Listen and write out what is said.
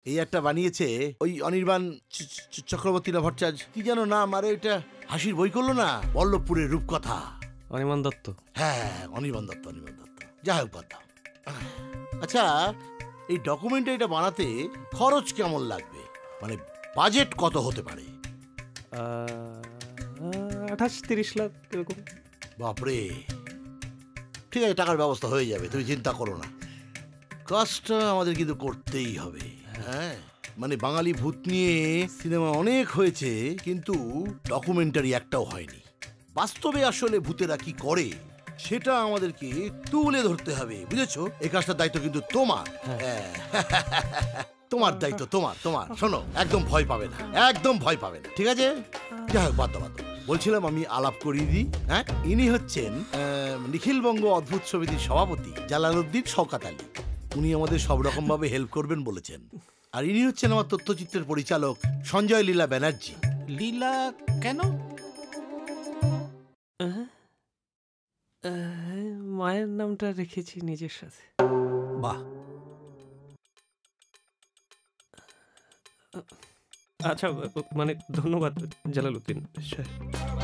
এই একটা বানিয়েছে ওই অনির্বাণ চক্রবর্তী না ভট্টাচার্য, কি যেন নাম, আরে এটা হাসির বই করলো না, বল্লভপুরের রূপকথা। অনির্বাণ দত্ত। হ্যাঁ, অনির্বাণ দত্ত। যাই হোক, বাদ দাও। আচ্ছা, এই ডকুমেন্টারিটা বানাতে খরচ কেমন লাগবে, মানে বাজেট কত হতে পারে? 28-30 লাখ এরকম। বাপরে, ঠিক আছে, টাকার ব্যবস্থা হয়ে যাবে, তুমি চিন্তা করো না। কাজটা আমাদের কিন্তু করতেই হবে। হ্যাঁ, মানে বাঙালি ভূত নিয়ে সিনেমা অনেক হয়েছে, কিন্তু ডকুমেন্টারি একটাও হয়নি। বাস্তবে আসলে ভূতেরা কি করে সেটা আমাদেরকে তুলে ধরতে হবে, বুঝেছো? এই কাজটার দায়িত্ব কিন্তু তোমার। হ্যাঁ, তোমার দায়িত্ব, তোমার। শোনো, একদম ভয় পাবে না, ঠিক আছে? যাই হোক, বাদ দাও। বলছিলাম আমি আলাপ করিয়ে দিই। হ্যাঁ, ইনি হচ্ছেন নিখিলবঙ্গ অদ্ভুত সমিতির সভাপতি জালালউদ্দিন শওকত আলী। উনি আমাদের সব রকম ভাবে হেল্প করবেন বলেছেন। আর ইনি হচ্ছেন আমার তথ্যচিত্রের পরিচালক সঞ্জয় লীলা ব্যানার্জি। লীলা কেন? মায়ের নামটা রেখেছি নিজের সাথে। বাহ, আচ্ছা, মানে ধন্যবাদ জালালউদ্দিন সাহেব।